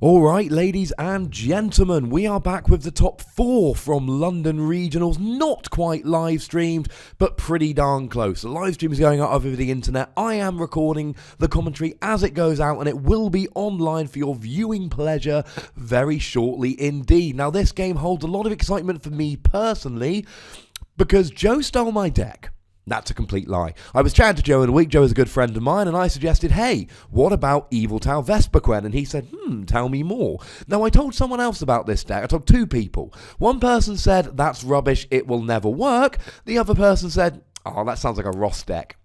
Alright, ladies and gentlemen, we are back with the top 4 from London Regionals. Not quite live streamed, but pretty darn close. The live stream is going out over the internet. I am recording the commentary as it goes out, and it will be online for your viewing pleasure very shortly indeed. Now, this game holds a lot of excitement for me personally, because Joe stole my deck. That's a complete lie. I was chatting to Joe in a week. Joe is a good friend of mine, and I suggested, hey, what about Yveltal Vespiquen? And he said, tell me more. Now, I told someone else about this deck. I told 2 people. One person said, that's rubbish, it will never work. The other person said, oh, that sounds like a Ross deck.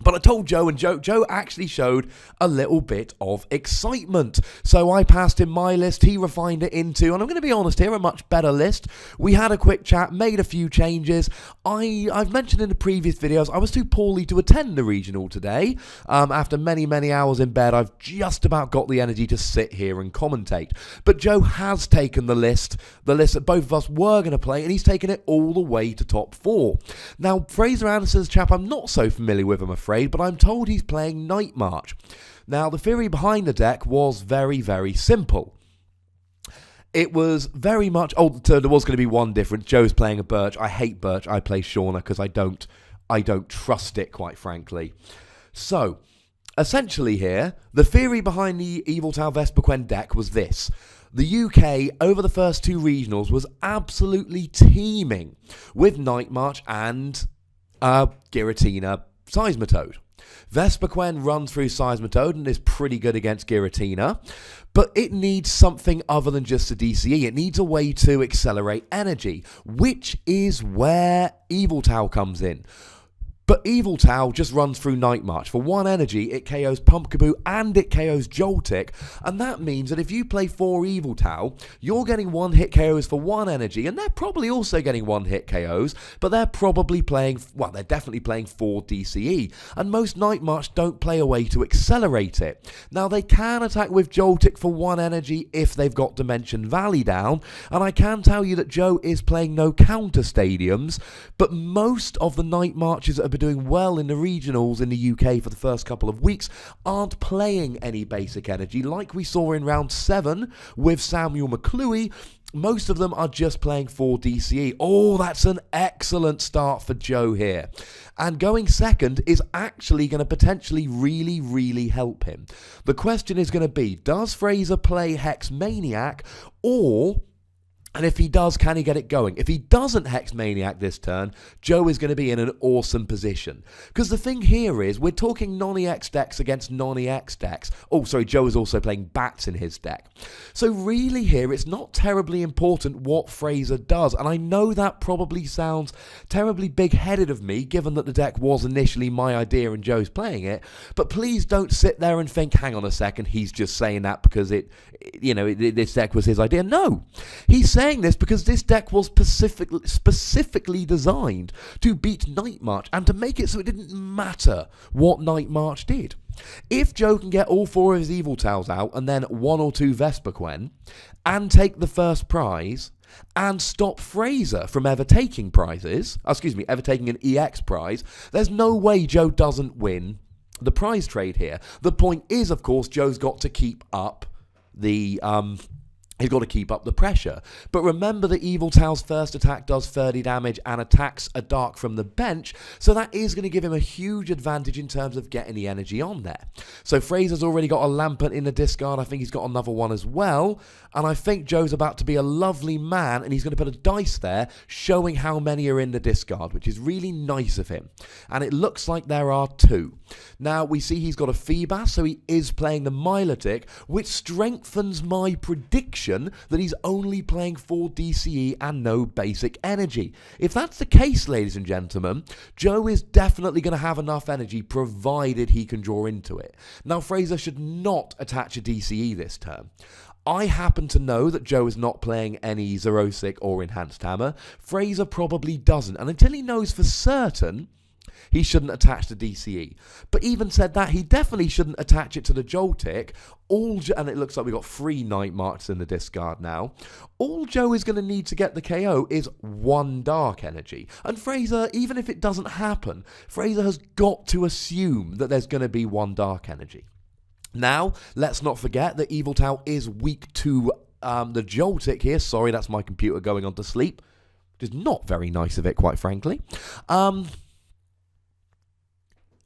But I told Joe, and Joe actually showed a little bit of excitement. So I passed him my list, he refined it into, and I'm going to be honest here, a much better list. We had a quick chat, made a few changes. I've mentioned in the previous videos, I was too poorly to attend the regional today. After many, many hours in bed, I've just about got the energy to sit here and commentate. But Joe has taken the list that both of us were going to play, and he's taken it all the way to top 4. Now, Fraser Anderson's chap, I'm not so familiar with, I'm afraid, but I'm told he's playing Night March. Now, the theory behind the deck was very, very simple. It was very much, there was going to be one difference. Joe's playing a Birch. I hate Birch. I play Shauna because I don't trust it, quite frankly. So, essentially here, the theory behind the Yveltal Vespiquen deck was this. The UK, over the first 2 regionals, was absolutely teeming with Night March and Giratina Seismitoad. Vespiquen runs through Seismitoad and is pretty good against Giratina, but it needs something other than just a DCE. It needs a way to accelerate energy, which is where Yveltal comes in. But Yveltal just runs through Night March. For 1 energy, it KOs Pumpkaboo and it KOs Joltik, and that means that if you play 4 Yveltal, you're getting 1-hit KOs for 1 energy, and they're probably also getting 1-hit KOs, but they're probably playing, well, they're definitely playing 4 DCE, and most Night March don't play a way to accelerate it. Now, they can attack with Joltik for 1 energy if they've got Dimension Valley down, and I can tell you that Joe is playing no counter stadiums, but most of the Night Marches that have been doing well in the regionals in the UK for the first couple of weeks aren't playing any basic energy like we saw in round 7 with Samuel McClúey. Most of them are just playing 4 DCE. Oh, that's an excellent start for Joe here. And going second is actually going to potentially really, really help him. The question is going to be, does Fraser play Hex Maniac, or... and if he does, can he get it going? If he doesn't Hex Maniac this turn, Joe is going to be in an awesome position. Because the thing here is, we're talking non-EX decks against non-EX decks. Oh, sorry, Joe is also playing Bats in his deck. So really here, it's not terribly important what Fraser does. And I know that probably sounds terribly big-headed of me, given that the deck was initially my idea and Joe's playing it. But please don't sit there and think, hang on a second, he's just saying that because this deck was his idea. No, he's saying this because this deck was specifically designed to beat Night March and to make it so it didn't matter what Night March did. If Joe can get all 4 of his Yveltals out and then 1 or 2 Vespiquen and take the first prize and stop Fraser from ever taking prizes, ever taking an EX prize, there's no way Joe doesn't win the prize trade here. The point is, of course, Joe's got to keep up the he's got to keep up the pressure. But remember that Yveltal's first attack does 30 damage and attacks a Dark from the bench, so that is going to give him a huge advantage in terms of getting the energy on there. So Fraser's already got a Lampent in the discard. I think he's got another one as well. And I think Joe's about to be a lovely man, and he's going to put a dice there showing how many are in the discard, which is really nice of him. And it looks like there are 2. Now, we see he's got a Feebas, so he is playing the Milotic, which strengthens my prediction that he's only playing 4 DCE and no basic energy. If that's the case, ladies and gentlemen, Joe is definitely going to have enough energy provided he can draw into it. Now, Fraser should not attach a DCE this turn. I happen to know that Joe is not playing any Xerosic or Enhanced Hammer. Fraser probably doesn't, and until he knows for certain, he shouldn't attach the DCE. But even said that, he definitely shouldn't attach it to the Joltik. And it looks like we've got 3 Night Marches in the discard now. All Joe is going to need to get the KO is 1 Dark Energy. And Fraser, even if it doesn't happen, Fraser has got to assume that there's going to be 1 Dark Energy. Now, let's not forget that Yveltal is weak to the Joltik here. Sorry, that's my computer going on to sleep. Which is not very nice of it, quite frankly.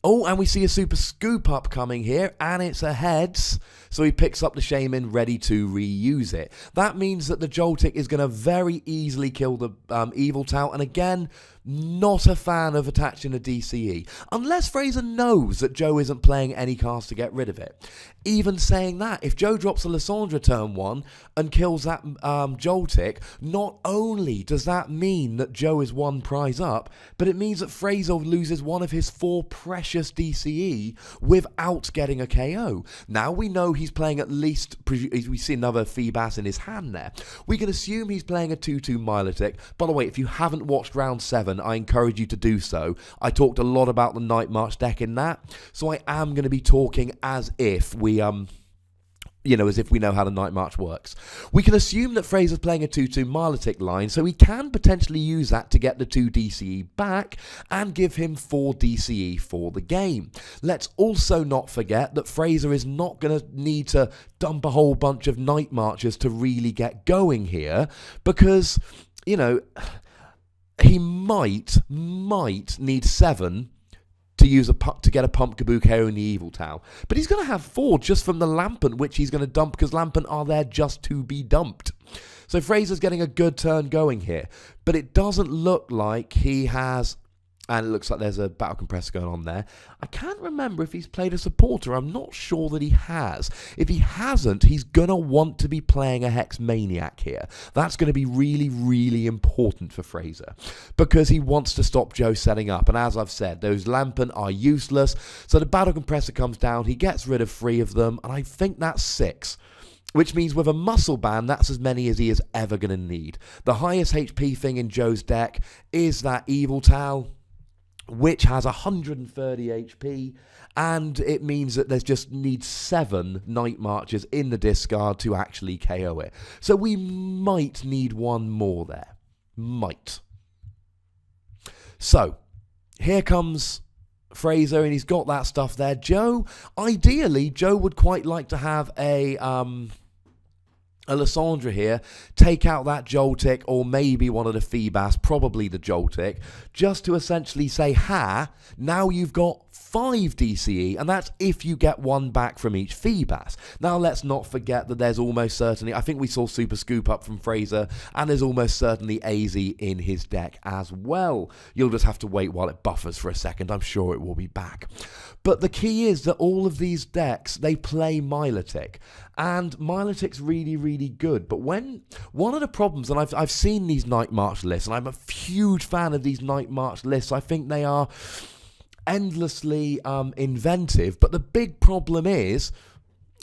Oh, and we see a super scoop up coming here, and it's a heads. So he picks up the Shaman, ready to reuse it. That means that the Joltik is going to very easily kill the Yveltal. And again, not a fan of attaching a DCE. Unless Fraser knows that Joe isn't playing any cards to get rid of it. Even saying that, if Joe drops a Lysandra turn 1 and kills that Joltik, not only does that mean that Joe is 1 prize up, but it means that Fraser loses one of his 4 precious DCE without getting a KO. Now we know he's playing at least, we see another Feebas in his hand there. We can assume he's playing a 2-2 Milotic. By the way, if you haven't watched round 7, I encourage you to do so. I talked a lot about the Night March deck in that, so I am going to be talking as if we as if we know how the Night March works. We can assume that Fraser's playing a 2-2 Milotic line, so he can potentially use that to get the 2 DCE back and give him 4 DCE for the game. Let's also not forget that Fraser is not going to need to dump a whole bunch of Night Marches to really get going here, because, he might need 7 to use to get a Pump Kabuki in the Yveltal. But he's going to have 4 just from the Lampent, which he's going to dump because Lampent are there just to be dumped. So Fraser's getting a good turn going here. But it doesn't look like he has... And it looks like there's a battle compressor going on there. I can't remember if he's played a supporter. I'm not sure that he has. If he hasn't, he's going to want to be playing a Hex Maniac here. That's going to be really, really important for Fraser, because he wants to stop Joe setting up. And as I've said, those Lampent are useless. So the battle compressor comes down. He gets rid of 3 of them. And I think that's 6. Which means with a muscle band, that's as many as he is ever going to need. The highest HP thing in Joe's deck is that Yveltal, which has 130 HP, and it means that there's just needs 7 Night Marches in the discard to actually KO it. So we might need 1 more there. Might. So, here comes Fraser, and he's got that stuff there. Joe, ideally, Joe would quite like to have a Lysandra here, take out that Joltik, or maybe one of the Feebas, probably the Joltik, just to essentially say, now you've got 5 DCE, and that's if you get 1 back from each Feebas. Now let's not forget that there's almost certainly, I think we saw Super Scoop up from Fraser, and there's almost certainly AZ in his deck as well. You'll just have to wait while it buffers for a second, I'm sure it will be back. But the key is that all of these decks, they play Milotic, and Milotic's really, really good. But one of the problems, and I've seen these Night March lists, and I'm a huge fan of these Night March lists. I think they are endlessly inventive. But the big problem is,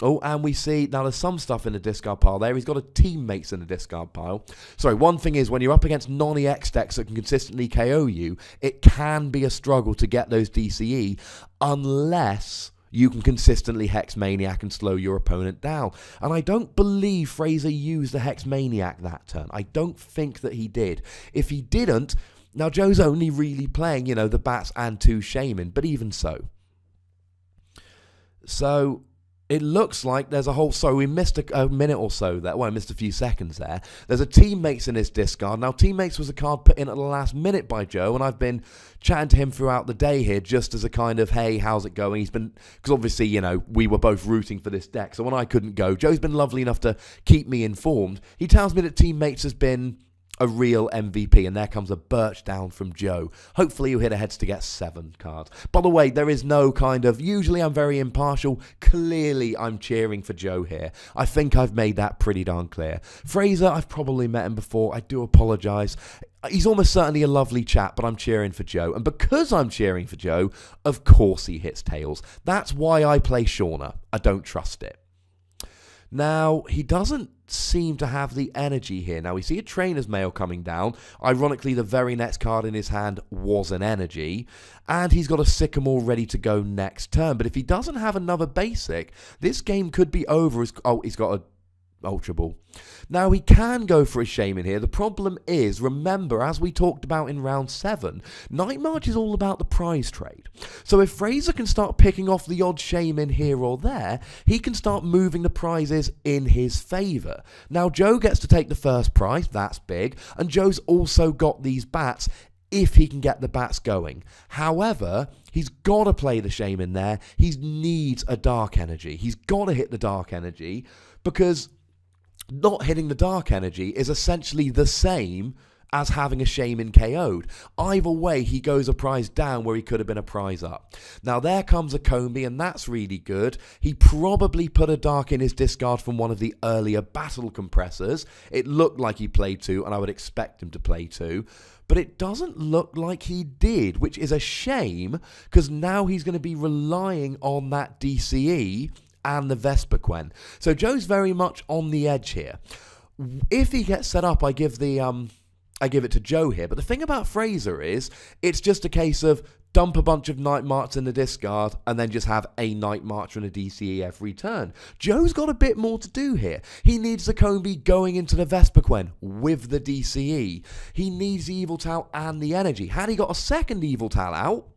and we see, now there's some stuff in the discard pile there. He's got a teammates in the discard pile. Sorry, one thing is, when you're up against non-EX decks that can consistently KO you, it can be a struggle to get those DCE unless you can consistently Hex Maniac and slow your opponent down. And I don't believe Fraser used the Hex Maniac that turn. I don't think that he did. If he didn't, now Joe's only really playing, the Bats and 2 Shaman, but even so. So it looks like there's a whole... So we missed a minute or so there. Well, I missed a few seconds there. There's a Teammates in his discard. Now, Teammates was a card put in at the last minute by Joe, and I've been chatting to him throughout the day here just as a kind of, hey, how's it going? He's been... Because obviously, we were both rooting for this deck, so when I couldn't go, Joe's been lovely enough to keep me informed. He tells me that Teammates has been a real MVP, and there comes a Birch down from Joe. Hopefully you hit a heads to get 7 cards. By the way, there is no kind of... Usually I'm very impartial. Clearly I'm cheering for Joe here. I think I've made that pretty darn clear. Fraser, I've probably met him before. I do apologise. He's almost certainly a lovely chap, but I'm cheering for Joe. And because I'm cheering for Joe, of course he hits tails. That's why I play Shauna. I don't trust it. Now, he doesn't seem to have the energy here. Now, we see a Trainer's Mail coming down. Ironically, the very next card in his hand was an energy. And he's got a Sycamore ready to go next turn. But if he doesn't have another basic, this game could be over. Oh, he's got a Ultra Ball. Now, he can go for a Shaman here. The problem is, remember, as we talked about in round 7, Night March is all about the prize trade. So if Fraser can start picking off the odd Shaman here or there, he can start moving the prizes in his favour. Now, Joe gets to take the first prize. That's big. And Joe's also got these bats if he can get the bats going. However, he's got to play the Shaman there. He needs a Dark Energy. He's got to hit the Dark Energy, because not hitting the Dark Energy is essentially the same as having a Shaman KO'd. Either way, he goes a prize down where he could have been a prize up. Now, there comes a Combi, and that's really good. He probably put a Dark in his discard from one of the earlier Battle Compressors. It looked like he played 2, and I would expect him to play 2. But it doesn't look like he did, which is a shame, because now he's going to be relying on that DCE and the Vespiquen. So Joe's very much on the edge here. If he gets set up, I give it to Joe here. But the thing about Fraser is, it's just a case of dump a bunch of Night March in the discard and then just have a Night March and a DCE every turn. Joe's got a bit more to do here. He needs the Combi going into the Vespiquen with the DCE. He needs the Yveltal and the energy. Had he got a second Yveltal out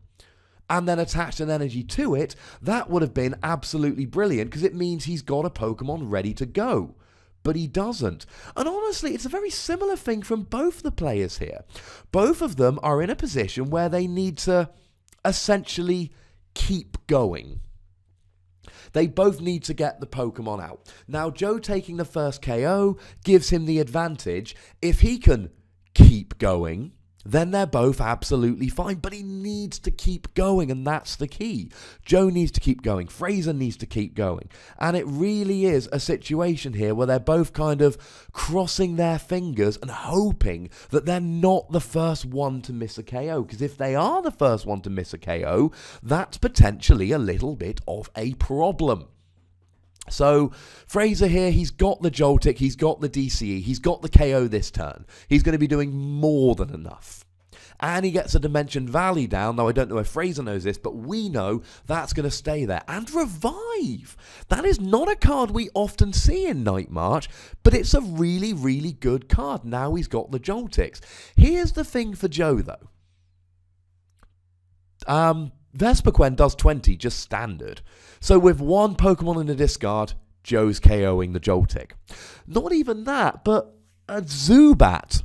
and then attached an energy to it, that would have been absolutely brilliant, because it means he's got a Pokemon ready to go. But he doesn't. And honestly, it's a very similar thing from both the players here. Both of them are in a position where they need to essentially keep going. They both need to get the Pokemon out. Now, Joe taking the first KO gives him the advantage. If he can keep going, then they're both absolutely fine. But he needs to keep going, and that's the key. Joe needs to keep going. Fraser needs to keep going. And it really is a situation here where they're both kind of crossing their fingers and hoping that they're not the first one to miss a KO. Because if they are the first one to miss a KO, that's potentially a little bit of a problem. So, Fraser here, he's got the Joltik, he's got the DCE, he's got the KO this turn. He's going to be doing more than enough. And he gets a Dimension Valley down. Now, I don't know if Fraser knows this, but we know that's going to stay there. And Revive! That is not a card we often see in Night March, but it's a really, really good card. Now he's got the Joltiks. Here's the thing for Joe, though. Vespiquen does 20, just standard. So with one Pokemon in the discard, Joe's KOing the Joltik. Not even that, but a Zubat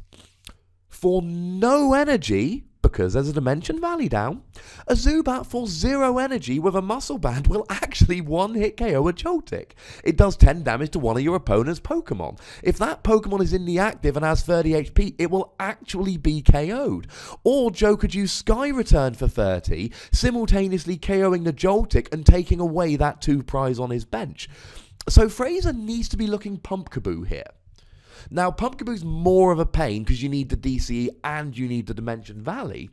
for no energy, because there's a Dimension Valley down. A Zubat for 0 energy with a Muscle Band will actually one-hit KO a Joltik. It does 10 damage to one of your opponent's Pokemon. If that Pokemon is in the active and has 30 HP, it will actually be KO'd. Or Joe could use Sky Return for 30, simultaneously KOing the Joltik and taking away that 2 prize on his bench. So Fraser needs to be looking Pumpkaboo here. Now, Pumpkaboo's more of a pain because you need the DCE and you need the Dimension Valley.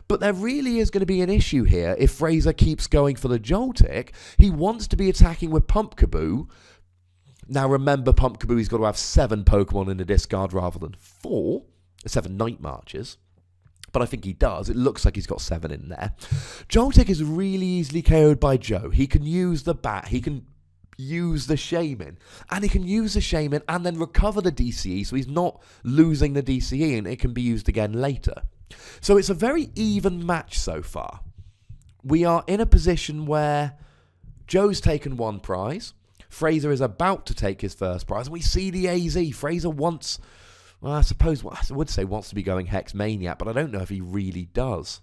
But there really is going to be an issue here if Fraser keeps going for the Joltik. He wants to be attacking with Pumpkaboo. Now, remember, Pumpkaboo's got to have 7 Pokemon in the discard rather than 4. 7 Night Marches. But I think he does. It looks like he's got 7 in there. Joltik is really easily KO'd by Joe. He can use the Bat. He can use the Shaman, and he can use the Shaman and then recover the DCE, so he's not losing the DCE and it can be used again later. So it's a very even match so far. We are in a position where Joe's taken 1 prize, Fraser is about to take his first prize, and we see the AZ. Fraser wants, well, I suppose, I would say wants to be going Hex Maniac, but I don't know if he really does.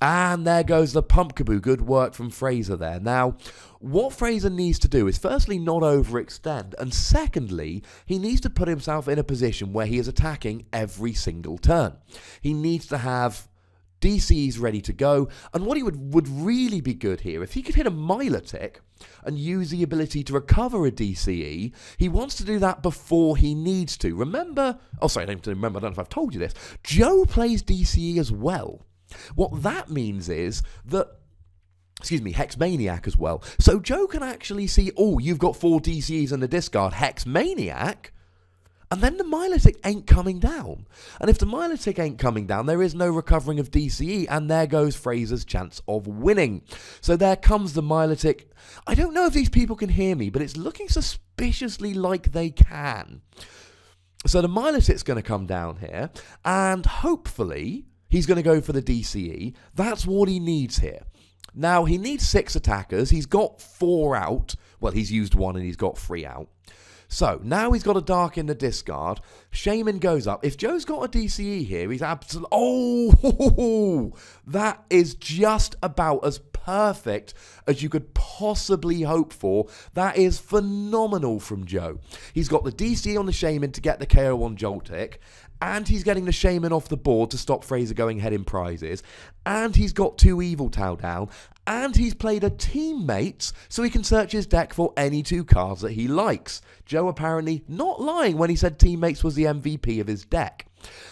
And there goes the Pumpkaboo. Good work from Fraser there. Now, what Fraser needs to do is firstly not overextend, and secondly, he needs to put himself in a position where he is attacking every single turn. He needs to have DCs ready to go, and what he would really be good here, if he could hit a Milotic and use the ability to recover a DCE, he wants to do that before he needs to. Remember, oh sorry, I don't remember, I don't know if I've told you this, Joe plays DCE as well. What that means is that, Hex Maniac as well. So Joe can actually see, oh, you've got 4 DCEs in the discard, Hex Maniac, And then the Milotic ain't coming down. And if the Milotic ain't coming down, there is no recovering of DCE, and there goes Fraser's chance of winning. So there comes the Milotic. I don't know if these people can hear me, but it's looking suspiciously like they can. So the Milotic's going to come down here, and hopefully he's going to go for the DCE. That's what he needs here. Now, he needs 6 attackers. He's got 4 out. Well, he's used 1 and he's got 3 out. So, now he's got a Dark in the discard. Shaman goes up. If Joe's got a DCE here, he's absolutely... Oh! That is just about as perfect as you could possibly hope for. That is phenomenal from Joe. He's got the DCE on the Shaman to get the KO on Joltik. And he's getting the Shaman off the board to stop Fraser going ahead in prizes. And he's got 2 Yveltal down. And he's played a Teammates so he can search his deck for any 2 cards that he likes. Joe apparently not lying when he said Teammates was the MVP of his deck.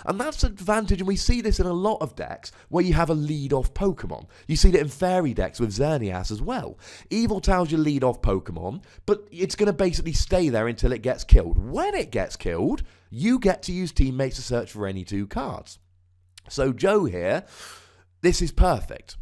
And that's an advantage, and we see this in a lot of decks where you have a lead-off Pokemon. You see it in Fairy decks with Xerneas as well. Yveltal's your lead-off Pokemon, but it's going to basically stay there until it gets killed. When it gets killed, you get to use Teammates to search for any 2 cards. So Joe here, this is perfect.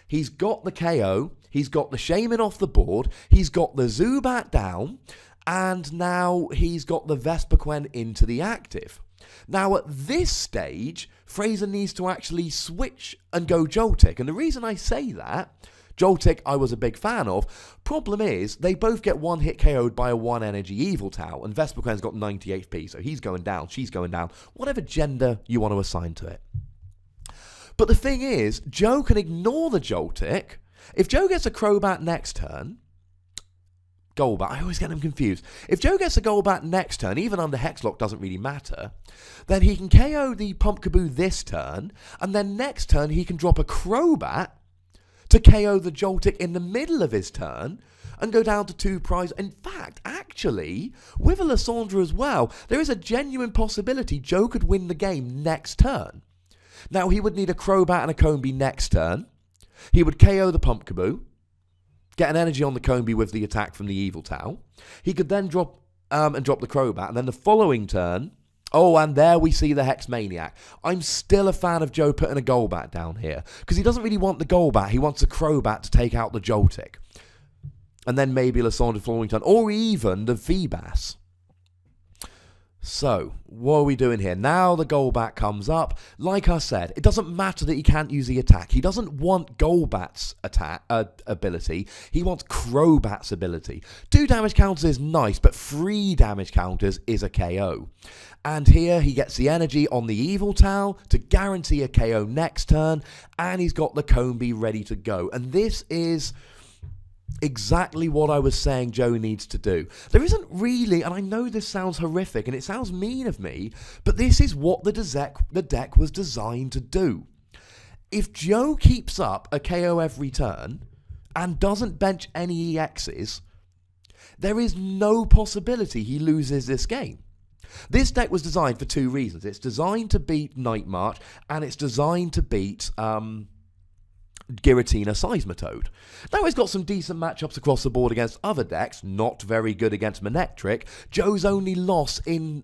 He's got the KO, he's got the Shaman off the board, he's got the Zubat down, and now he's got the Vespiquen into the active. Now, at this stage, Fraser needs to actually switch and go Joltik. And the reason I say that, Joltik I was a big fan of, problem is they both get 1-hit KO'd by a 1-energy Yveltal, and Vespiquen's got 90 HP, so he's going down, she's going down, whatever gender you want to assign to it. But the thing is, Joe can ignore the Joltik. If Joe gets a Crobat next turn... Golbat, I always get them confused. If Joe gets a Golbat next turn, even under Hexlock doesn't really matter, then he can KO the Pumpkaboo this turn, and then next turn he can drop a Crobat to KO the Joltik in the middle of his turn, and go down to 2 prizes. In fact, actually, with a Lysandre as well, there is a genuine possibility Joe could win the game next turn. Now, he would need a Crobat and a Combee next turn. He would KO the Pumpkaboo, get an energy on the Combee with the attack from the Yveltal. He could then drop the Crobat, and then the following turn... Oh, and there we see the Hex Maniac. I'm still a fan of Joe putting a Golbat down here, because he doesn't really want the Golbat, he wants a Crobat to take out the Joltik. And then maybe Lysandre following turn, or even the Feebas. So, what are we doing here? Now the Golbat comes up. Like I said, it doesn't matter that he can't use the attack. He doesn't want Golbat's attack ability. He wants Crobat's ability. 2 damage counters is nice, but 3 damage counters is a KO. And here he gets the energy on the Yveltal to guarantee a KO next turn, and he's got the Combee ready to go. And this is... exactly what I was saying Joe needs to do. There isn't really, and I know this sounds horrific and it sounds mean of me, but this is what the deck was designed to do. If Joe keeps up a KO every turn and doesn't bench any EXs, there is no possibility he loses this game. This deck was designed for 2 reasons. It's designed to beat Night March, and it's designed to beat... Giratina Seismitoad. Now he's got some decent matchups across the board against other decks, not very good against Manectric. Joe's only loss in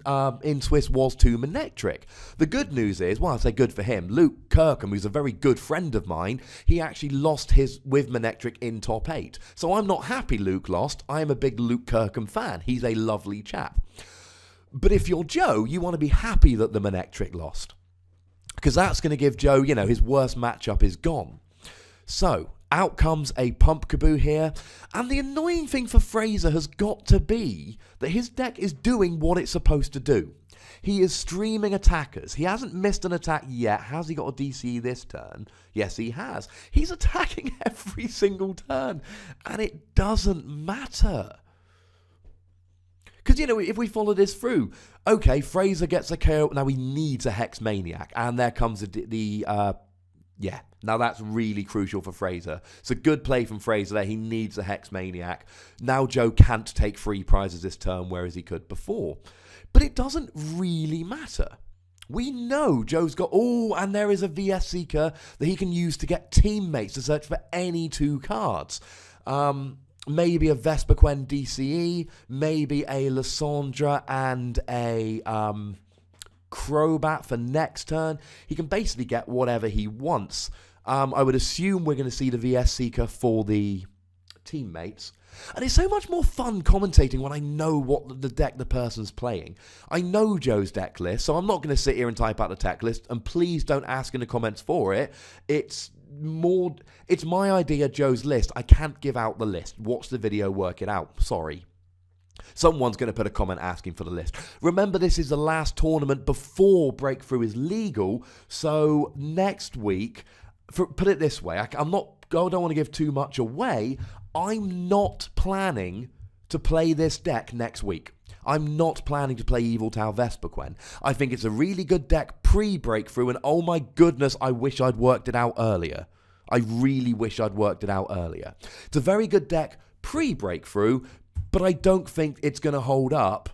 Swiss was to Manectric. The good news is, well, I say good for him, Luke Kirkham, who's a very good friend of mine, he actually lost his with Manectric in top 8. So I'm not happy Luke lost. I am a big Luke Kirkham fan. He's a lovely chap. But if you're Joe, you want to be happy that the Manectric lost, because that's going to give Joe, you know, his worst matchup is gone. So, out comes a Pumpkaboo here, and the annoying thing for Fraser has got to be that his deck is doing what it's supposed to do. He is streaming attackers. He hasn't missed an attack yet. Has he got a DCE this turn? Yes, he has. He's attacking every single turn, and it doesn't matter. Because, you know, if we follow this through, okay, Fraser gets a KO. Now he needs a Hex Maniac, and there comes yeah, now that's really crucial for Fraser. It's a good play from Fraser there. He needs a Hex Maniac. Now Joe can't take 3 prizes this turn, whereas he could before. But it doesn't really matter. We know Joe's got... Oh, and there is a VS Seeker that he can use to get Teammates to search for any 2 cards. maybe a Vespiquen DCE, maybe a Lysandra and a Crobat for next turn. He can basically get whatever he wants. I would assume we're going to see the VS Seeker for the teammates. And it's so much more fun commentating when I know what the deck the person's playing. I know Joe's deck list, so I'm not going to sit here and type out the deck list, and please don't ask in the comments for it. It's my idea, Joe's list. I can't give out the list. Watch the video, work it out. Sorry. Someone's going to put a comment asking for the list. Remember, this is the last tournament before Breakthrough is legal, so next week, put it this way, I don't want to give too much away. I'm not planning to play this deck next week. I'm not planning to play Yveltal Vespiquen. I think it's a really good deck pre-Breakthrough, and oh my goodness, I wish I'd worked it out earlier. I really wish I'd worked it out earlier. It's a very good deck pre-Breakthrough, but I don't think it's going to hold up.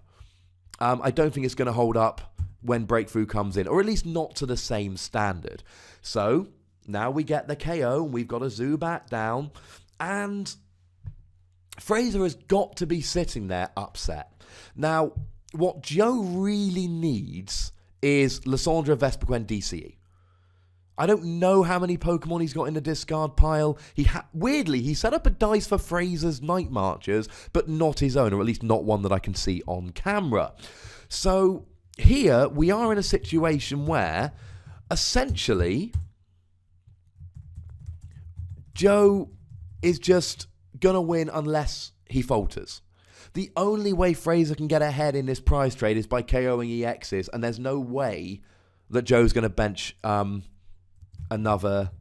I don't think it's going to hold up when Breakthrough comes in, or at least not to the same standard. So now we get the KO, and we've got a Zubat down, and Fraser has got to be sitting there upset. Now, what Joe really needs is Lysandra Vespiquen DCE. I don't know how many Pokemon he's got in the discard pile. Weirdly, he set up a dice for Fraser's Night Marchers, but not his own, or at least not one that I can see on camera. So here we are in a situation where, essentially, Joe is just going to win unless he falters. The only way Fraser can get ahead in this prize trade is by KOing EXs, and there's no way that Joe's going to bench another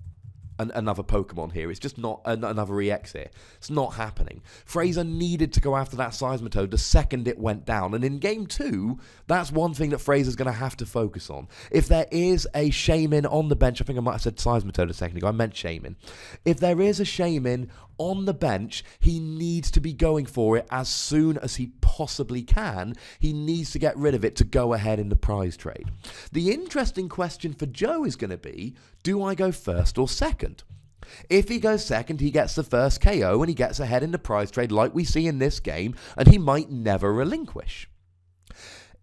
Pokemon here. It's just not another EX here. It's not happening. Fraser needed to go after that Seismitoad the second it went down. And in Game 2, that's one thing that Fraser's going to have to focus on. If there is a Shaman on the bench, I think I might have said Seismitoad a second ago, I meant Shaman. If there is a Shaman on the bench, he needs to be going for it as soon as he possibly can. He needs to get rid of it to go ahead in the prize trade. The interesting question for Joe is going to be, do I go first or second? If he goes second, he gets the first KO and he gets ahead in the prize trade like we see in this game, and he might never relinquish.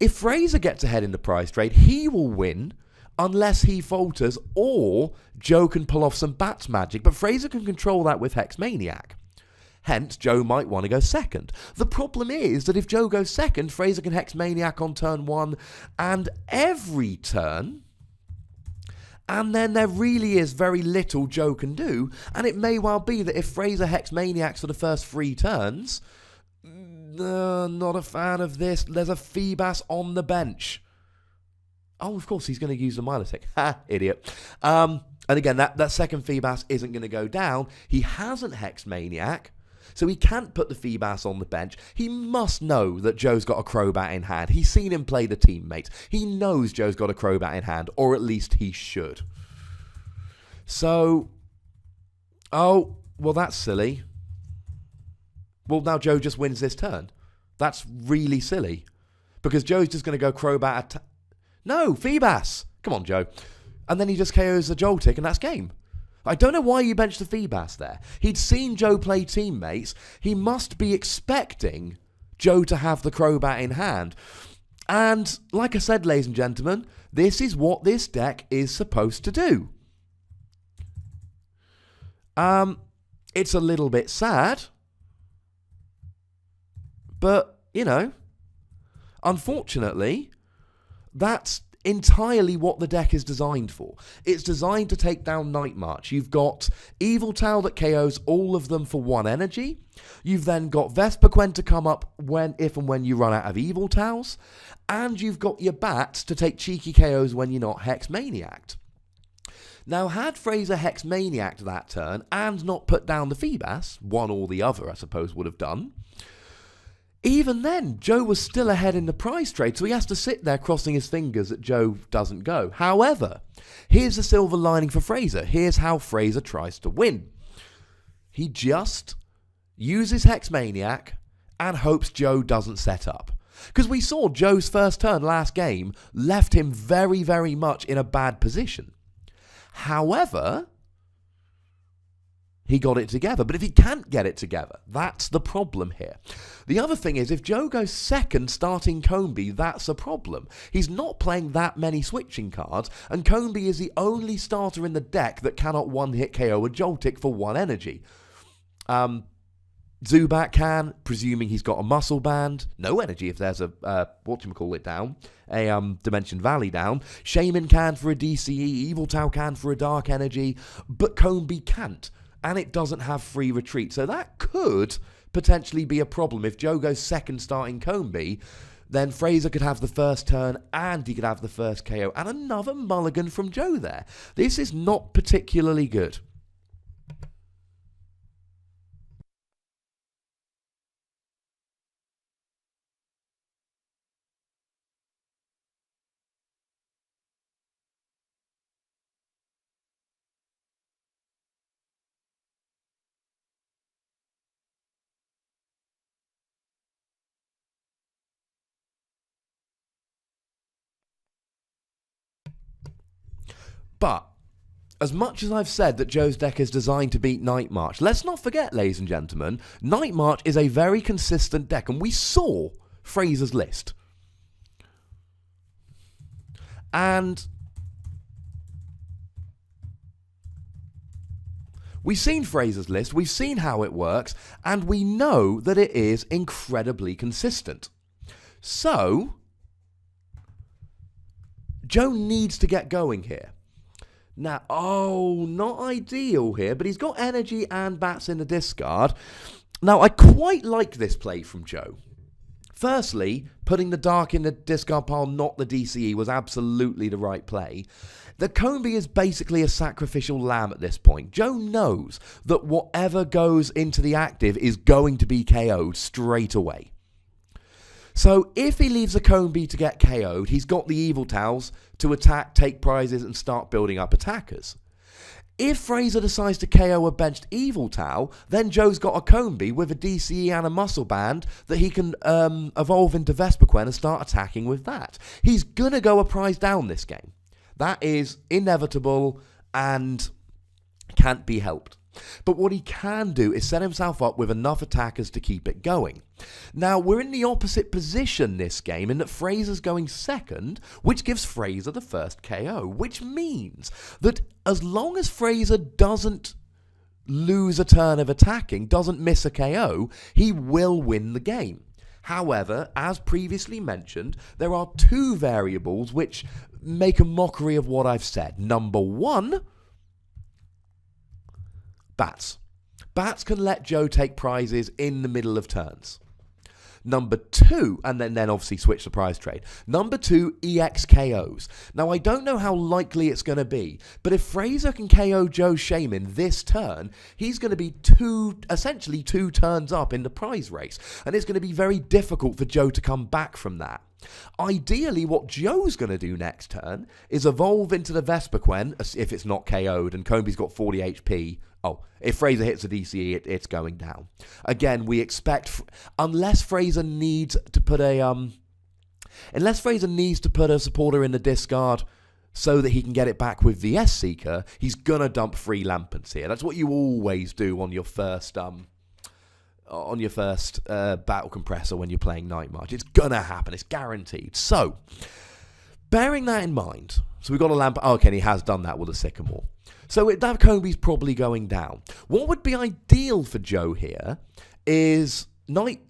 If Fraser gets ahead in the prize trade, he will win unless he falters, or Joe can pull off some Bats magic, but Fraser can control that with Hex Maniac. Hence, Joe might want to go second. The problem is that if Joe goes second, Fraser can Hex Maniac on turn 1 and every turn, and then there really is very little Joe can do, and it may well be that if Fraser Hex Maniacs for the first 3 turns, not a fan of this. There's a Feebas on the bench. Oh, of course, he's going to use the Milotic. Ha, idiot. And again, that second Feebas isn't going to go down. He hasn't Hex Maniac, so he can't put the Feebas on the bench. He must know that Joe's got a Crobat in hand. He's seen him play the teammates. He knows Joe's got a Crobat in hand, or at least he should. So, oh, well, that's silly. Well, now Joe just wins this turn. That's really silly. Because Joe's just going to go Crobat No, Feebas! Come on, Joe. And then he just KOs the Joltik, and that's game. I don't know why you benched the Feebas there. He'd seen Joe play teammates. He must be expecting Joe to have the Crobat in hand. And like I said, ladies and gentlemen, this is what this deck is supposed to do. It's a little bit sad. But, you know, unfortunately, that's entirely what the deck is designed for. It's designed to take down Night March. You've got Yveltal that KOs all of them for 1 energy. You've then got Vespiquen to come up if and when you run out of Yveltals. And you've got your Bats to take cheeky KOs when you're not Hex Maniac'd. Now, had Fraser Hex Maniac'd that turn and not put down the Feebas, one or the other I suppose would have done, even then, Joe was still ahead in the prize trade, so he has to sit there crossing his fingers that Joe doesn't go. However, here's the silver lining for Fraser. Here's how Fraser tries to win. He just uses Hex Maniac and hopes Joe doesn't set up. Because we saw Joe's first turn last game left him very, very much in a bad position. However, he got it together. But if he can't get it together, that's the problem here. The other thing is, if Joe goes second starting Combee, that's a problem. He's not playing that many switching cards, and Combee is the only starter in the deck that cannot one-hit KO a Joltik for 1 energy. Zubat can, presuming he's got a Muscle Band. No energy if there's a, Dimension Valley down. Shaman can for a DCE, Yveltal can for a Dark Energy, but Combee can't, and it doesn't have free retreat. So that could potentially be a problem. If Joe goes second starting Combee, then Fraser could have the first turn and he could have the first KO, and another mulligan from Joe there. This is not particularly good. But as much as I've said that Joe's deck is designed to beat Night March, let's not forget, ladies and gentlemen, Night March is a very consistent deck, and we saw Fraser's list. And we've seen Fraser's list, we've seen how it works, and we know that it is incredibly consistent. So Joe needs to get going here. Now, not ideal here, but he's got energy and bats in the discard. Now, I quite like this play from Joe. Firstly, putting the Dark in the discard pile, not the DCE, was absolutely the right play. The Combee is basically a sacrificial lamb at this point. Joe knows that whatever goes into the active is going to be KO'd straight away. So if he leaves a Combee to get KO'd, he's got the Yveltals to attack, take prizes, and start building up attackers. If Fraser decides to KO a benched Yveltal, then Joe's got a Combee with a DCE and a Muscle Band that he can evolve into Vespiquen and start attacking with that. He's going to go a prize down this game. That is inevitable and can't be helped. But what he can do is set himself up with enough attackers to keep it going. Now, we're in the opposite position this game in that Fraser's going second, which gives Fraser the first KO, which means that as long as Fraser doesn't lose a turn of attacking, doesn't miss a KO, he will win the game. However, as previously mentioned, there are 2 variables which make a mockery of what I've said. Number 1, bats. Bats can let Joe take prizes in the middle of turns. Number 2, and then obviously switch the prize trade. Number 2, EX KOs. Now, I don't know how likely it's going to be, but if Fraser can KO Joe Shaman this turn, he's going to be essentially two turns up in the prize race, and it's going to be very difficult for Joe to come back from that. Ideally, what Joe's going to do next turn is evolve into the Vespiquen, if it's not KO'd, and Combee's got 40 HP. If Fraser hits a DCE, it's going down. Again, we expect, unless Fraser needs to put a supporter in the discard so that he can get it back with the S-Seeker, he's going to dump 3 Lampants here. That's what you always do on your first battle compressor when you're playing Night March. It's going to happen. It's guaranteed. So, bearing that in mind, so we've got a Lamp. Okay, and he has done that with a Sycamore. So that Combee's probably going down. What would be ideal for Joe here is Joltik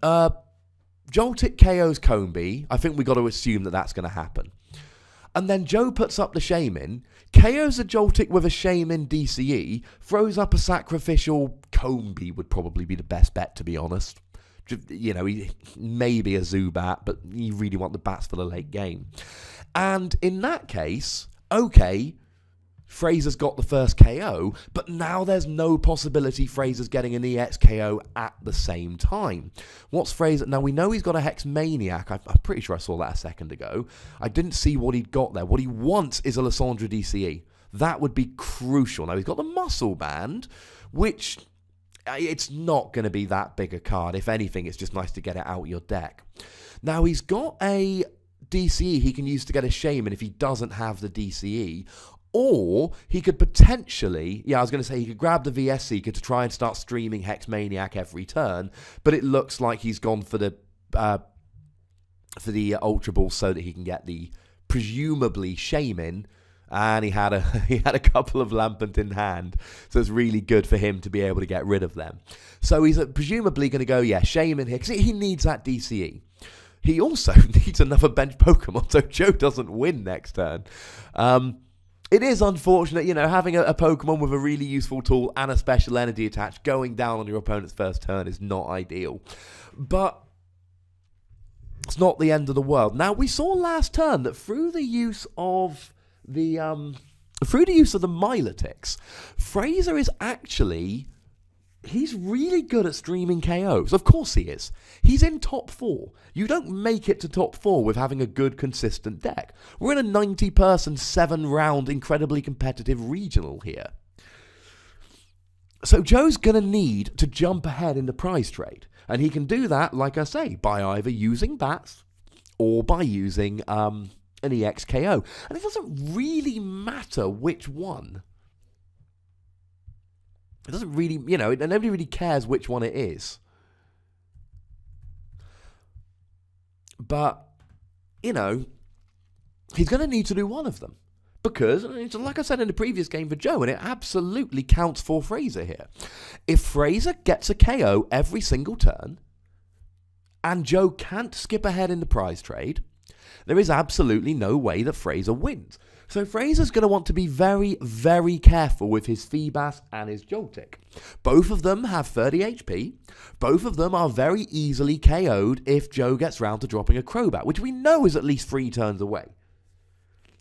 KO's Combee. I think we've got to assume that that's going to happen. And then Joe puts up the Shaman, KOs a Joltik with a Shaman DCE, throws up a sacrificial Combee would probably be the best bet, to be honest. You know, maybe a Zubat, but you really want the bats for the late game. And in that case, okay, Fraser's got the first KO, but now there's no possibility Fraser's getting an EX KO at the same time. What's Fraser? Now, we know he's got a Hex Maniac. I'm pretty sure I saw that a second ago. I didn't see what he'd got there. What he wants is a Lysandra DCE. That would be crucial. Now, he's got the Muscle Band, which it's not going to be that big a card. If anything, it's just nice to get it out of your deck. Now, he's got a DCE he can use to get a Shaman if he doesn't have the DCE. Or he could potentially, I was going to say he could grab the VS Seeker to try and start streaming Hex Maniac every turn, but it looks like he's gone for the Ultra Ball so that he can get the presumably Shaman, and he had a couple of Lampent in hand, so it's really good for him to be able to get rid of them. So he's presumably going to go, Shaman here, because he needs that DCE. He also needs another bench Pokemon, so Joe doesn't win next turn. It is unfortunate, having a Pokemon with a really useful tool and a special energy attached going down on your opponent's first turn is not ideal. But it's not the end of the world. Now, we saw last turn that through the use of the Milotics, Fraser is actually... he's really good at streaming KOs. Of course he is. He's in top 4. You don't make it to top 4 with having a good, consistent deck. We're in a 90-person, 7-round, incredibly competitive regional here. So Joe's going to need to jump ahead in the prize trade. And he can do that, like I say, by either using bats or by using an EX KO. And it doesn't really matter which one. It doesn't really, nobody really cares which one it is. But, he's going to need to do one of them. Because, like I said in the previous game for Joe, and it absolutely counts for Fraser here. If Fraser gets a KO every single turn, and Joe can't skip ahead in the prize trade, there is absolutely no way that Fraser wins. So Fraser's going to want to be very, very careful with his Feebas and his Joltik. Both of them have 30 HP. Both of them are very easily KO'd if Joe gets round to dropping a Crobat, which we know is at least 3 turns away.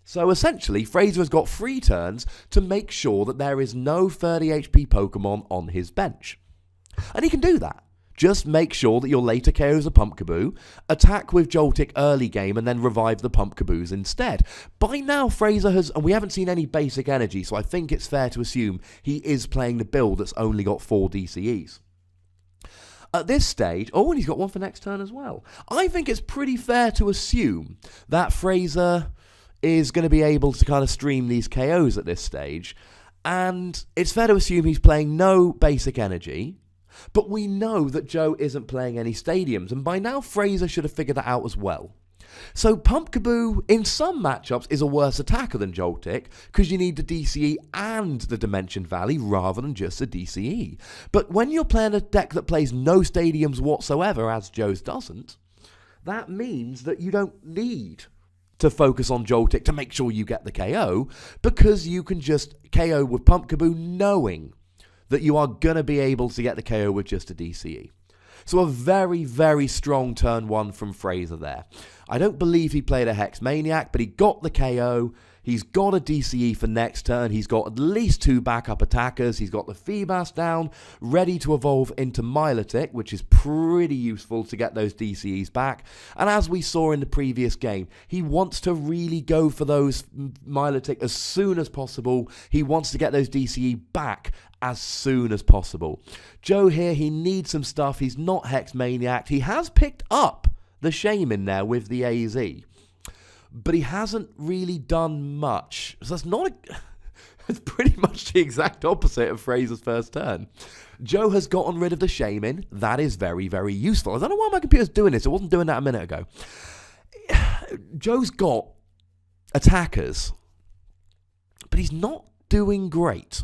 So essentially, Fraser has got 3 turns to make sure that there is no 30 HP Pokemon on his bench. And he can do that. Just make sure that your later KOs a Pumpkaboo, attack with Joltik early game, and then revive the Pumpkaboos instead. By now, Fraser has, and we haven't seen any basic energy, so I think it's fair to assume he is playing the build that's only got 4 DCEs. At this stage, and he's got one for next turn as well. I think it's pretty fair to assume that Fraser is going to be able to kind of stream these KOs at this stage, and it's fair to assume he's playing no basic energy. But we know that Joe isn't playing any stadiums, and by now Fraser should have figured that out as well. So Pumpkaboo, in some matchups, is a worse attacker than Joltik, because you need the DCE and the Dimension Valley rather than just the DCE. But when you're playing a deck that plays no stadiums whatsoever, as Joe's doesn't, that means that you don't need to focus on Joltik to make sure you get the KO, because you can just KO with Pumpkaboo knowing that you are going to be able to get the KO with just a DCE. So a very, very strong turn 1 from Fraser there. I don't believe he played a Hex Maniac, but he got the KO. He's got a DCE for next turn. He's got at least 2 backup attackers. He's got the Feebas down, ready to evolve into Milotic, which is pretty useful to get those DCEs back. And as we saw in the previous game, he wants to really go for those Milotic as soon as possible. He wants to get those DCE back as soon as possible. Joe here, he needs some stuff. He's not Hex Maniac. He has picked up the Shaman there with the AZ. But he hasn't really done much. So it's pretty much the exact opposite of Fraser's first turn. Joe has gotten rid of the Shaman. That is very, very useful. I don't know why my computer's doing this. It wasn't doing that a minute ago. Joe's got attackers, but he's not doing great.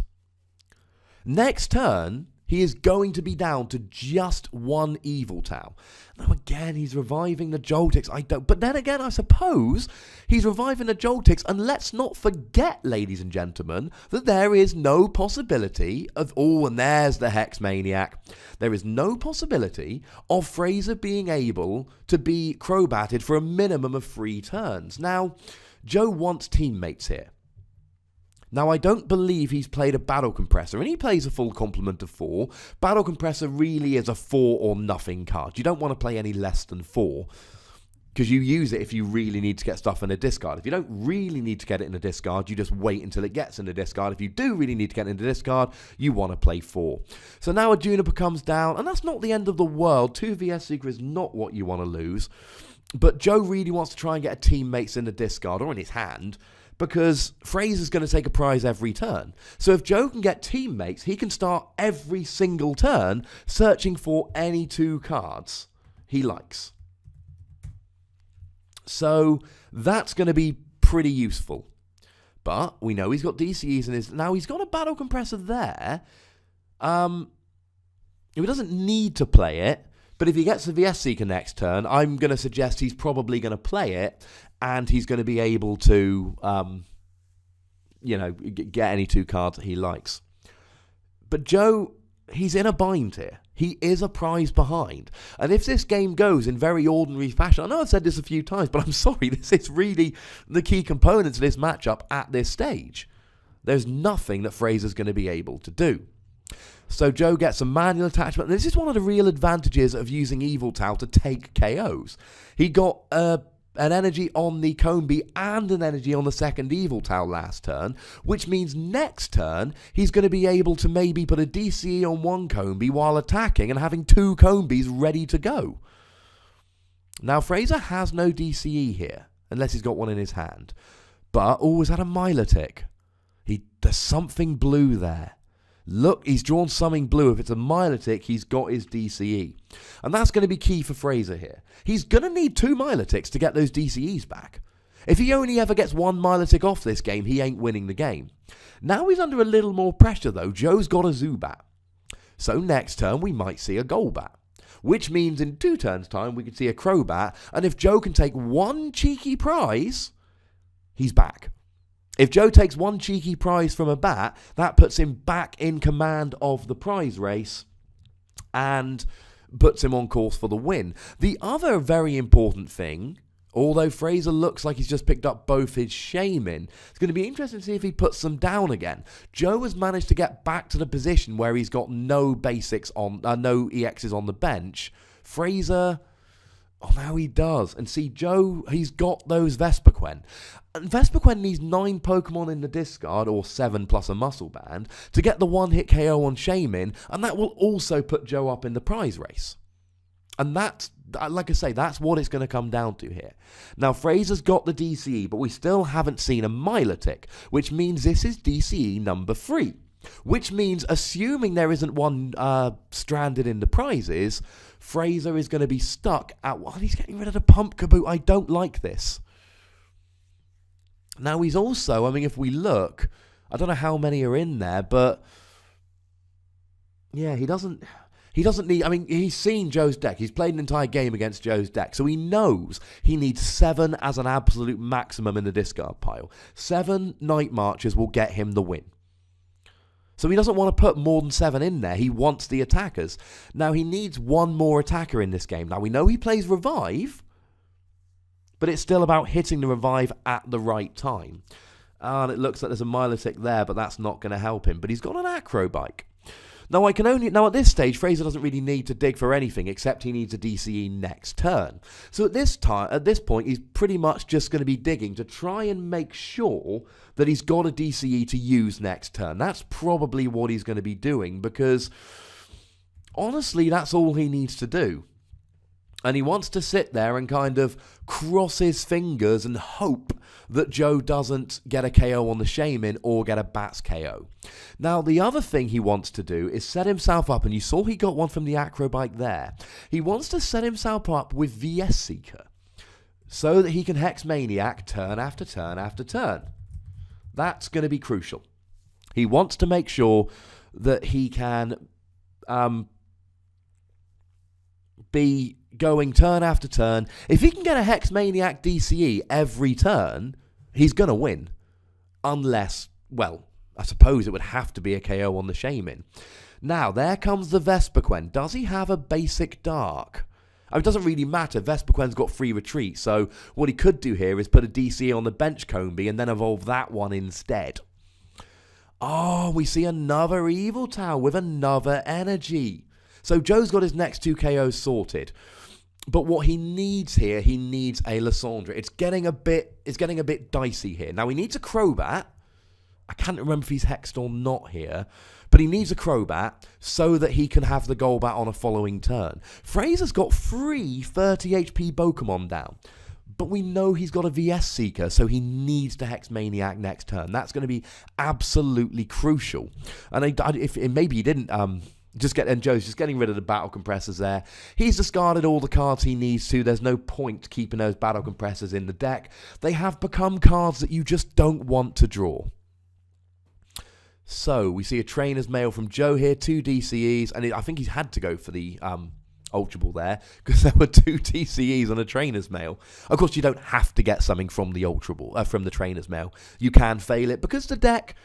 Next turn, he is going to be down to just 1 Yveltal. Now again, he's reviving the Joltics. But then again, I suppose he's reviving the Joltics, and let's not forget, ladies and gentlemen, that there is no possibility of, and there's the Hex Maniac. There is no possibility of Fraser being able to be Crobatted for a minimum of 3 turns. Now, Joe wants teammates here. Now, I don't believe he's played a Battle Compressor, and he plays a full complement of 4. Battle Compressor really is a 4 or nothing card. You don't want to play any less than 4, because you use it if you really need to get stuff in a discard. If you don't really need to get it in a discard, you just wait until it gets in a discard. If you do really need to get it in a discard, you want to play 4. So now a Juniper comes down, and that's not the end of the world. 2 VS Seeker is not what you want to lose. But Joe really wants to try and get a teammates in the discard, or in his hand, because Fraser's going to take a prize every turn. So if Joe can get teammates, he can start every single turn searching for any 2 cards he likes. So that's going to be pretty useful. But we know he's got DCEs in his... Now, he's got a Battle Compressor there. He doesn't need to play it, but if he gets the Vespiquen next turn, I'm going to suggest he's probably going to play it, and he's going to be able to, get any 2 cards that he likes. But Joe, he's in a bind here. He is a prize behind. And if this game goes in very ordinary fashion, I know I've said this a few times, but I'm sorry, this is really the key components of this matchup at this stage. There's nothing that Fraser's going to be able to do. So Joe gets a manual attachment. This is one of the real advantages of using Yveltal to take KOs. He got an energy on the Combi and an energy on the second Yveltal last turn, which means next turn he's going to be able to maybe put a DCE on one Combi while attacking and having 2 Combis ready to go. Now Fraser has no DCE here, unless he's got one in his hand. But, is that a Milotic? There's something blue there. Look, he's drawn something blue. If it's a Milotic, he's got his DCE. And that's going to be key for Fraser here. He's going to need 2 Milotics to get those DCEs back. If he only ever gets 1 Milotic off this game, he ain't winning the game. Now he's under a little more pressure, though. Joe's got a Zubat. So next turn, we might see a Golbat. Which means in 2 turns' time, we could see a Crobat. And if Joe can take 1 cheeky prize, he's back. If Joe takes 1 cheeky prize from a bat, that puts him back in command of the prize race and puts him on course for the win. The other very important thing, although Fraser looks like he's just picked up both his Shaman, it's going to be interesting to see if he puts them down again. Joe has managed to get back to the position where he's got no basics on, no EXs on the bench. Fraser... now he does. And see, Joe, he's got those Vespiquen. And Vespiquen needs 9 Pokemon in the discard, or 7 plus a Muscle Band, to get the 1-hit KO on Shaman, and that will also put Joe up in the prize race. And that's, like I say, that's what it's going to come down to here. Now, Fraser's got the DCE, but we still haven't seen a Milotic, which means this is DCE number 3. Which means, assuming there isn't one stranded in the prizes, Fraser is going to be stuck at... Well, he's getting rid of the Pump Kaboot. I don't like this. Now, he's also... if we look... I don't know how many are in there, but... Yeah, he doesn't need... he's seen Joe's deck. He's played an entire game against Joe's deck, so he knows he needs 7 as an absolute maximum in the discard pile. 7 Night Marches will get him the win. So he doesn't want to put more than 7 in there. He wants the attackers. Now, he needs 1 more attacker in this game. Now, we know he plays Revive, but it's still about hitting the Revive at the right time. And it looks like there's a Milotic there, but that's not going to help him. But he's got an Acrobike. Now, at this stage, Fraser doesn't really need to dig for anything, except he needs a DCE next turn. So at this point, he's pretty much just going to be digging to try and make sure that he's got a DCE to use next turn. That's probably what he's going to be doing, because honestly, that's all he needs to do. And he wants to sit there and kind of cross his fingers and hope that Joe doesn't get a KO on the Shaman or get a Bats KO. Now, the other thing he wants to do is set himself up, and you saw he got one from the Acrobike there. He wants to set himself up with Vespiquen so that he can Hex Maniac turn after turn after turn. That's going to be crucial. He wants to make sure that he can be going turn after turn. If he can get a Hex Maniac DCE every turn, he's going to win. Unless, well, I suppose it would have to be a KO on the Shaman. Now, there comes the Vespiquen. Does he have a basic Dark? It doesn't really matter. Vespiquen's got free retreat, so what he could do here is put a DCE on the bench Combi and then evolve that one instead. Oh, we see another Yveltal with another energy. So Joe's got his next 2 KOs sorted. But what he needs here, he needs a Lysandre. It's getting a bit dicey here. Now, he needs a Crobat. I can't remember if he's hexed or not here. But he needs a Crobat so that he can have the Golbat on a following turn. Fraser's got 3 30 HP Pokemon down. But we know he's got a VS Seeker, so he needs to Hex Maniac next turn. That's going to be absolutely crucial. And maybe he didn't... Joe's just getting rid of the battle compressors there. He's discarded all the cards he needs to. There's no point keeping those battle compressors in the deck. They have become cards that you just don't want to draw. So, we see a Trainer's Mail from Joe here, 2 DCEs, and I think he's had to go for the Ultra Ball there, because there were 2 DCEs on a Trainer's Mail. Of course, you don't have to get something from the Ultra Ball, from the Trainer's Mail. You can fail it, because the deck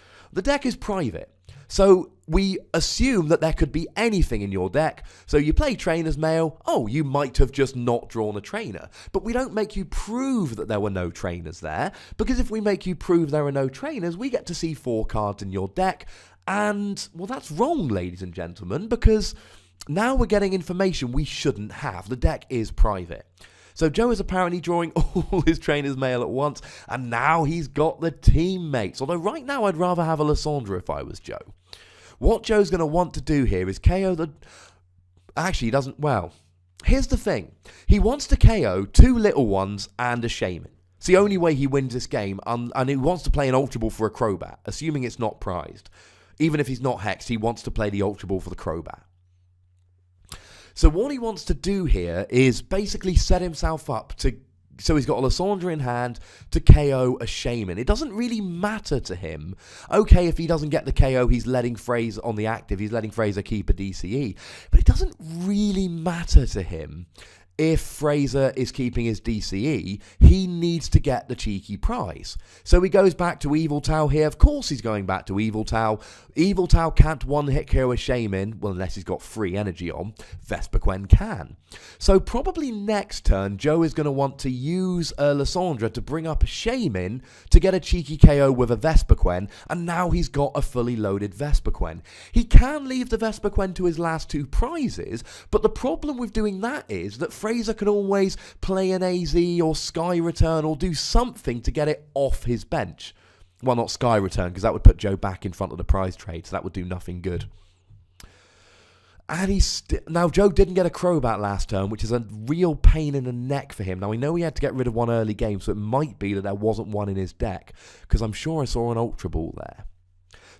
is private. So we assume that there could be anything in your deck. So you play Trainer's Mail. Oh, you might have just not drawn a trainer. But we don't make you prove that there were no trainers there. Because if we make you prove there are no trainers, we get to see 4 cards in your deck. And, well, that's wrong, ladies and gentlemen. Because now we're getting information we shouldn't have. The deck is private. So Joe is apparently drawing all his Trainer's Mail at once. And now he's got the teammates. Although right now I'd rather have a Lysandra if I was Joe. What Joe's going to want to do here is KO the... Actually, he doesn't... Well, here's the thing. He wants to KO 2 little ones and a Shaman. It's the only way he wins this game. And he wants to play an Ultra Ball for a Crobat, assuming it's not prized. Even if he's not hexed, he wants to play the Ultra Ball for the Crobat. So what he wants to do here is basically set himself up to... So he's got a Lysandra in hand to KO a Shaman. It doesn't really matter to him. Okay, if he doesn't get the KO, he's letting Fraser on the active. He's letting Fraser keep a DCE. But it doesn't really matter to him if Fraser is keeping his DCE. He needs to get the cheeky prize. So he goes back to Yveltal here. Of course he's going back to Yveltal. Yveltal can't one-hit KO a Shaman. Well, unless he's got free energy on. Vespiquen can. So probably next turn, Joe is going to want to use a Lysandra to bring up a Shaman to get a cheeky KO with a Vespiquen. And now he's got a fully loaded Vespiquen. He can leave the Vespiquen to his last 2 prizes. But the problem with doing that is that Fraser can always play an AZ or Sky Return or do something to get it off his bench. Well, not Sky Return, because that would put Joe back in front of the prize trade, so that would do nothing good. And now, Joe didn't get a Crobat last turn, which is a real pain in the neck for him. Now, we know he had to get rid of one early game, so it might be that there wasn't one in his deck, because I'm sure I saw an Ultra Ball there.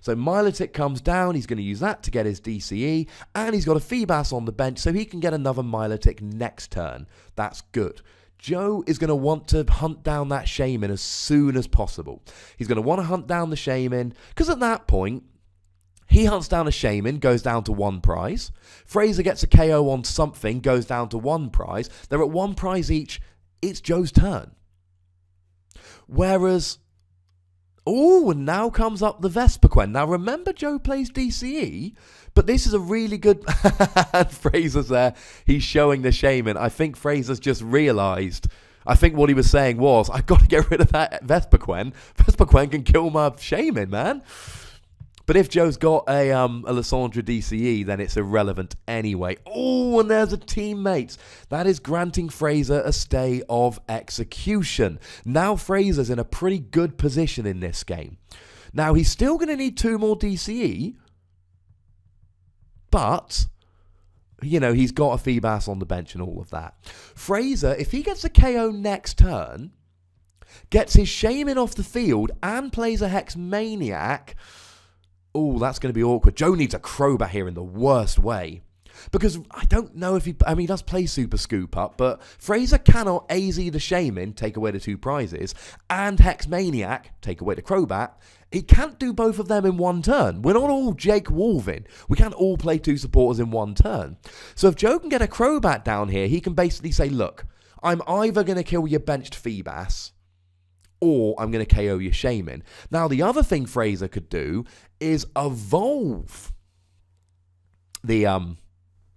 So Milotic comes down, he's going to use that to get his DCE, and he's got a Feebas on the bench, so he can get another Milotic next turn. That's good. Joe is going to want to hunt down that Shaman as soon as possible. He's going to want to hunt down the Shaman, because at that point, he hunts down a Shaman, goes down to 1 prize. Fraser gets a KO on something, goes down to 1 prize. They're at 1 prize each. It's Joe's turn. Whereas... Oh, and now comes up the Vespiquen. Now, remember Joe plays DCE, but this is a really good... Fraser's there. He's showing the Shaman. I think Fraser's just realised... I think what he was saying was, I've got to get rid of that Vespiquen. Vespiquen can kill my Shaman, man. But if Joe's got a Lysandra DCE, then it's irrelevant anyway. Oh, and there's a teammate. That is granting Fraser a stay of execution. Now Fraser's in a pretty good position in this game. Now, he's still going to need 2 more DCE. But, you know, he's got a Feebas on the bench and all of that. Fraser, if he gets a KO next turn, gets his Shaman off the field and plays a Hex Maniac... Oh, that's going to be awkward. Joe needs a Crobat here in the worst way. Because I don't know if he... I mean, he does play Super Scoop Up, but Fraser cannot AZ the Shaman, take away the 2 prizes, and Hex Maniac, take away the Crobat. He can't do both of them in 1 turn. We're not all Jake Wolvin. We can't all play 2 supporters in 1 turn. So if Joe can get a Crobat down here, he can basically say, look, I'm either going to kill your benched Feebas, or I'm going to KO your Shaman. Now, the other thing Fraser could do is evolve the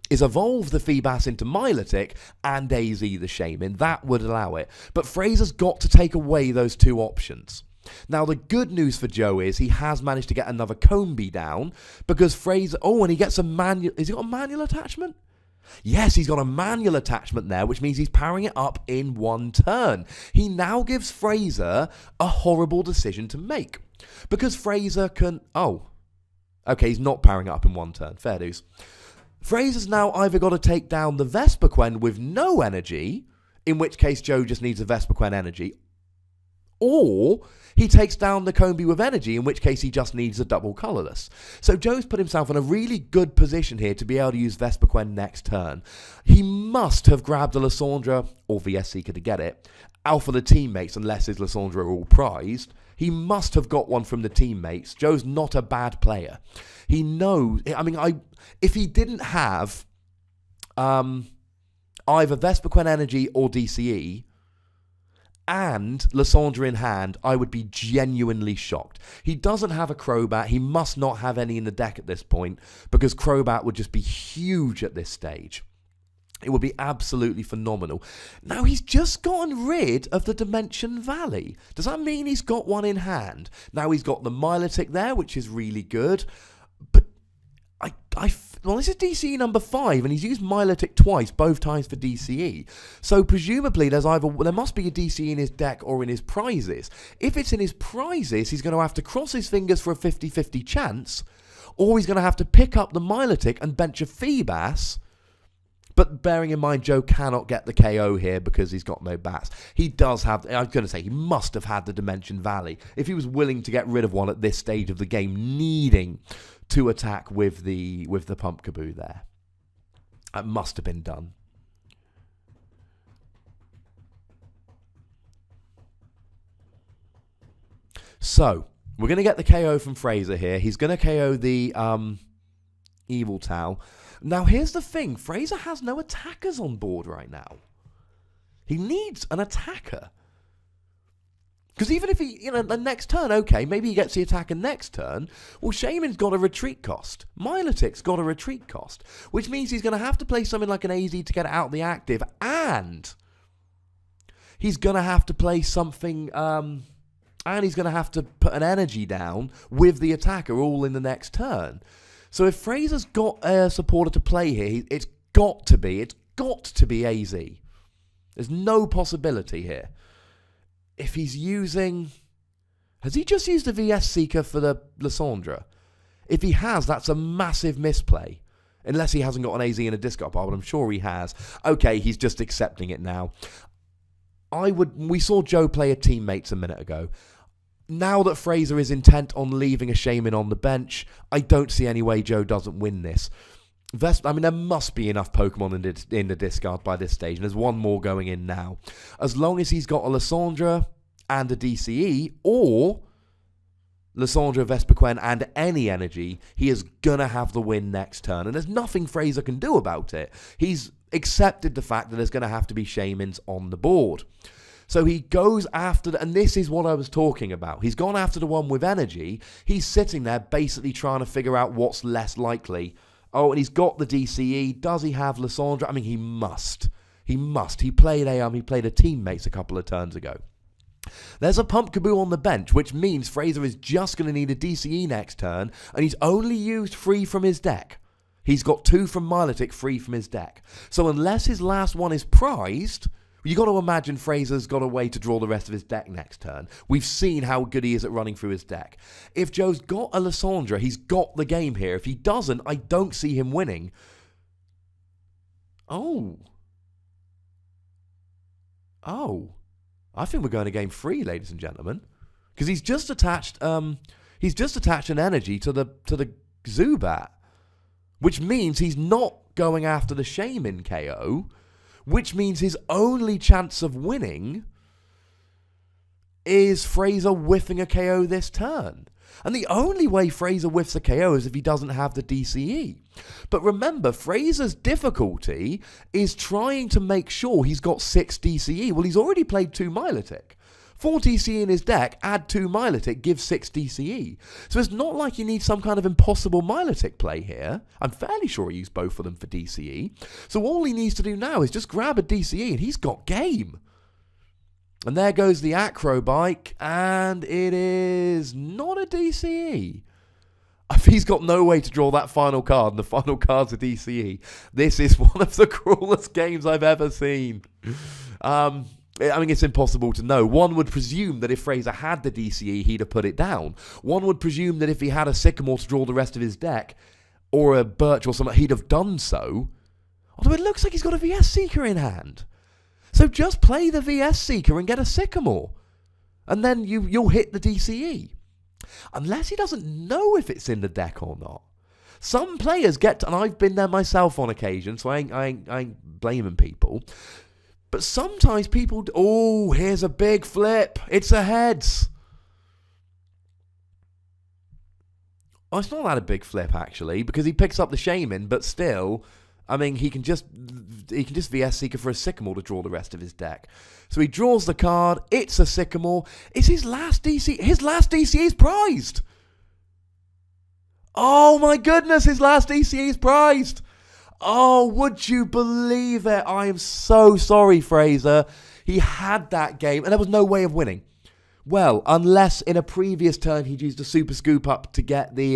Feebas into Milotic and AZ the Shaman. That would allow it. But Fraser's got to take away those 2 options. Now, the good news for Joe is he has managed to get another Combi down because Fraser... Oh, and he gets a manual... Has he got a manual attachment? Yes, he's got a manual attachment there, which means he's powering it up in 1 turn. He now gives Fraser a horrible decision to make. Because Fraser can... Oh. Okay, he's not powering it up in 1 turn. Fair dues. Fraser's now either got to take down the Vespiquen with no energy in which case Joe just needs a Vespiquen energy. Or he takes down the Combi with energy, in which case he just needs a double colourless. So Joe's put himself in a really good position here to be able to use Vespiquen next turn. He must have grabbed a Lysandre, or VS Seeker to get it, out for the teammates, unless his Lysandre are all prized. He must have got one from the teammates. Joe's not a bad player. He knows... if he didn't have either Vespiquen energy or DCE, and Lysandre in hand, I would be genuinely shocked. He doesn't have a Crobat. He must not have any in the deck at this point, because Crobat would just be huge at this stage. It would be absolutely phenomenal. Now, he's just gotten rid of the Dimension Valley. Does that mean he's got one in hand? Now, he's got the Milotic there, which is really good. But well, this is DCE number 5, and he's used Milotic twice, both times for DCE. So presumably there must be a DCE in his deck or in his prizes. If it's in his prizes, he's going to have to cross his fingers for a 50-50 chance, or he's going to have to pick up the Milotic and bench a Feebas. But bearing in mind, Joe cannot get the KO here because he's got no bats. He does have... I was going to say, he must have had the Dimension Valley. If he was willing to get rid of one at this stage of the game, needing to attack with the Pumpkaboo there. That must have been done. So, we're going to get the KO from Fraser here. He's going to KO the Yveltal. Now, here's the thing. Fraser has no attackers on board right now. He needs an attacker. Because even if he, the next turn, okay, maybe he gets the attacker next turn. Well, Shaman's got a retreat cost. Milotic's got a retreat cost. Which means he's going to have to play something like an AZ to get it out of the active. And he's going to have to play something... and he's going to have to put an energy down with the attacker all in the next turn. So if Fraser's got a supporter to play here, it's got to be AZ. There's no possibility here. If he's using... Has he just used the VS Seeker for the Lysandre? If he has, that's a massive misplay. Unless he hasn't got an AZ in a discard pile, but I'm sure he has. Okay, he's just accepting it now. We saw Joe play a teammates a minute ago. Now that Fraser is intent on leaving a Shaman on the bench, I don't see any way Joe doesn't win this. There must be enough Pokemon in the discard by this stage, and there's one more going in now. As long as he's got a Lysandre and a DCE, or Lysandre, Vespiquen, and any energy, he is going to have the win next turn, and there's nothing Fraser can do about it. He's accepted the fact that there's going to have to be Shamans on the board. So he goes after, and this is what I was talking about. He's gone after the one with energy. He's sitting there basically trying to figure out what's less likely. Oh, and he's got the DCE. Does he have Lysandre? I mean, he must. He must. He played a teammates a couple of turns ago. There's a Pumpkaboo on the bench, which means Fraser is just going to need a DCE next turn, and he's only used 3 from his deck. He's got 2 from Milotic, 3 from his deck. So unless his last one is prized, you got to imagine Fraser's got a way to draw the rest of his deck next turn. We've seen how good he is at running through his deck. If Joe's got a Lysandre, he's got the game here. If he doesn't, I don't see him winning. Oh. I think we're going to game 3, ladies and gentlemen. Because he's just attached an energy to the Zubat. Which means he's not going after the Shaman KO. Which means his only chance of winning is Fraser whiffing a KO this turn. And the only way Fraser whiffs a KO is if he doesn't have the DCE. But remember, Fraser's difficulty is trying to make sure he's got 6 DCE. Well, he's already played 2 Milotic. 4 DCE in his deck, add 2 Milotic, give 6 DCE. So it's not like you need some kind of impossible Milotic play here. I'm fairly sure he used both of them for DCE. So all he needs to do now is just grab a DCE and he's got game. And there goes the Acrobike, and it is not a DCE. If he's got no way to draw that final card, and the final card's a DCE, this is one of the cruelest games I've ever seen. It's impossible to know. One would presume that if Fraser had the DCE, he'd have put it down. One would presume that if he had a Sycamore to draw the rest of his deck, or a Birch or something, he'd have done so. Although it looks like he's got a VS Seeker in hand. So just play the VS Seeker and get a Sycamore. And then you'll hit the DCE. Unless he doesn't know if it's in the deck or not. Some players get, and I've been there myself on occasion, so I ain't blaming people. But sometimes people, oh, here's a big flip. It's a heads. Oh, it's not that a big flip, actually, because he picks up the Shaman, but still, I mean, he can just VS Seeker for a Sycamore to draw the rest of his deck. So he draws the card. It's a Sycamore. It's his last DC. His last DCE is prized. Oh my goodness, his last DCE is prized. Oh, would you believe it? I am so sorry, Fraser. He had that game, and there was no way of winning. Well, unless in a previous turn he'd used a Super Scoop Up to get the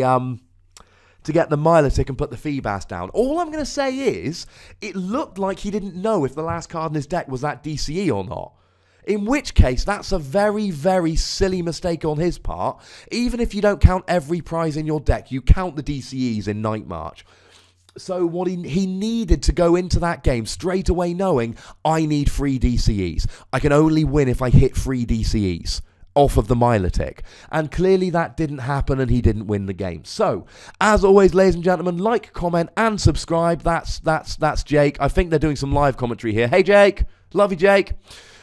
Milotic and put the Feebas down. All I'm going to say is, it looked like he didn't know if the last card in his deck was that DCE or not. In which case, that's a very, very silly mistake on his part. Even if you don't count every prize in your deck, you count the DCEs in Night March. So what he needed to go into that game straight away knowing, I need 3 DCEs. I can only win if I hit 3 DCEs off of the Milotic. And clearly that didn't happen and he didn't win the game. So, as always, ladies and gentlemen, like, comment, and subscribe. That's Jake. I think they're doing some live commentary here. Hey, Jake. Love you, Jake.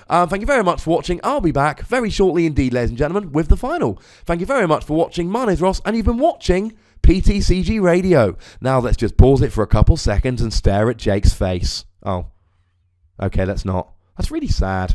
Thank you very much for watching. I'll be back very shortly indeed, ladies and gentlemen, with the final. Thank you very much for watching. My name's Ross, and you've been watching PTCG Radio. Now let's just pause it for a couple seconds and stare at Jake's face. Oh. Okay, let's not. That's really sad.